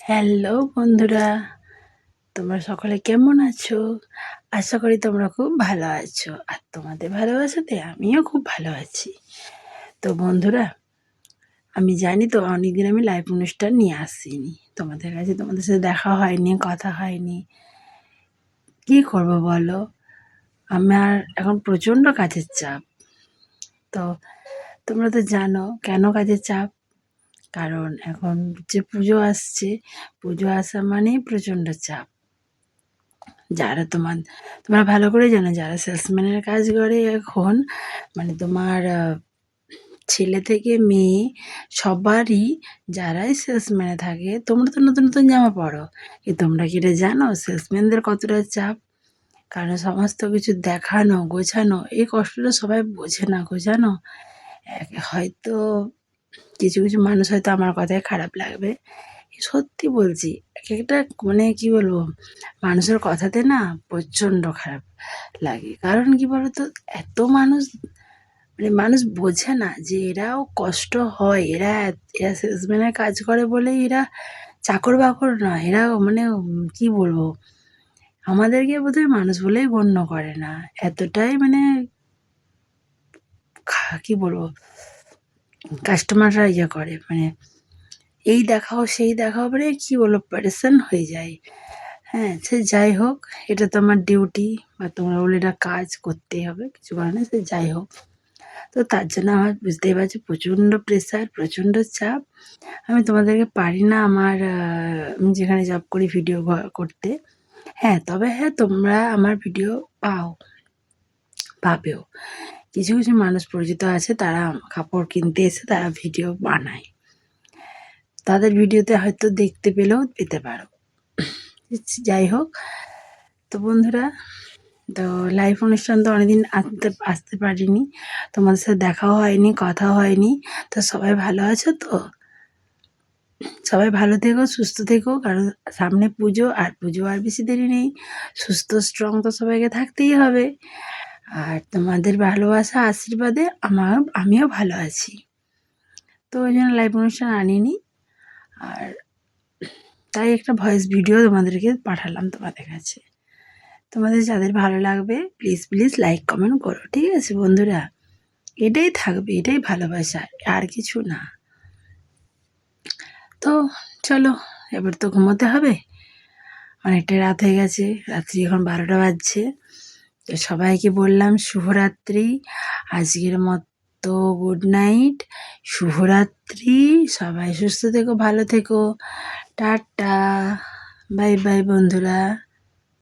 Hello বন্ধুরা, তোমরা সকলে কেমন আছো? আশা করি তোমরা খুব ভালো আছো। আর তোমাদের ভালোবাসাতে আমিও খুব ভালো আছি। তো বন্ধুরা, আমি জানি তো অনেকদিন আমি লাইভ অনুষ্ঠান নিয়ে আসিনি তোমাদের কাছে, তোমাদের সাথে দেখা হয়নি, কথা হয়নি। কি করব বলো? আমার এখন প্রচণ্ড কাজের চাপ। তো তোমরা তো জানো কেন কাজের চাপ। কারণ এখন যে পুজো আসছে, পুজো আসা মানেই প্রচণ্ড চাপ। যারা তোমরা ভালো করে জানো, যারা সেলসম্যানের কাজ করে এখন, মানে তোমার ছেলে থেকে মেয়ে সবারই, যারাই সেলসম্যানে থাকে, তোমরা তো নতুন নতুন জামা পরো, তোমরা কি এটা জানো সেলসম্যানদের কতটা চাপ? কারণ সমস্ত কিছু দেখানো গোছানো, এই কষ্টটা সবাই বোঝে না গো, জানো। হয়তো কিছু কিছু মানুষ হয়তো আমার কথায় খারাপ লাগবে, সত্যি বলছি। একটা মানে কি বলবো, মানুষের কথাতে না প্রচণ্ড খারাপ লাগে। কারণ কি বলতো, এত মানুষ, মানে মানুষ বোঝে না যে এরাও কষ্ট হয়। এরা সেলসম্যানের কাজ করে বলেই এরা চাকর বাকর নয়। এরা মানে কি বলবো, আমাদেরকে বোধহয় মানুষ বলেই গণ্য করে না। এতটাই মানে কি বলবো, কাস্টমাররা ইয়ে করে, মানে এই দেখাও সেই দেখাও, মানে কি বলবো, পারেশান হয়ে যায়। হ্যাঁ, সে যাই হোক, এটা তো আমার ডিউটি, বা তোমরা বলে এটা কাজ করতেই হবে, কিছু করে না, সে যাই হোক। তো তার জন্য আমার বুঝতেই পারছি প্রচণ্ড প্রেশার, প্রচণ্ড চাপ। আমি তোমাদেরকে পারি না আমার আমি যেখানে জব করি ভিডিও করতে। হ্যাঁ, তবে হ্যাঁ, তোমরা আমার ভিডিও পাবেও। কিছু কিছু মানুষ পরিচিত আছে, তারা কাপড় কিনতে এসে তারা ভিডিও বানায়, তাদের ভিডিওতে হয়তো দেখতে পেতে পারো। যাই হোক, তো বন্ধুরা, তো লাইভ অনুষ্ঠান তো অনেকদিন আসতে পারিনি, তোমাদের সাথে দেখাও হয়নি, কথাও হয়নি। তো সবাই ভালো আছো তো? সবাই ভালো থেকো, সুস্থ থেকো, কারণ সামনে পুজো, আর পুজো আর বেশি দেরি নেই। সুস্থ স্ট্রং তো সবাইকে থাকতেই হবে। আর তোমাদের ভালোবাসা আশীর্বাদে আমিও ভালো আছি। তো ওই জন্য লাইভ অনুষ্ঠান আনিনি, আর তাই একটা ভয়েস ভিডিও তোমাদেরকে পাঠালাম তোমাদের কাছে। তোমাদের যাদের ভালো লাগবে প্লিজ প্লিজ লাইক কমেন্ট করো, ঠিক আছে বন্ধুরা? এটাই থাকবে, এটাই ভালোবাসা, আর কিছু না। তো চলো, এবার তো ঘুমোতে হবে, অনেকটা রাত হয়ে গেছে, রাত্রি এখন 12টা বাজছে। তো সবাইকে বললাম শুভরাত্রি, আজকের মতো গুড নাইট, শুভরাত্রি। সবাই সুস্থ থেকো, ভালো থেকো, টাটা, বাই বাই বন্ধুরা।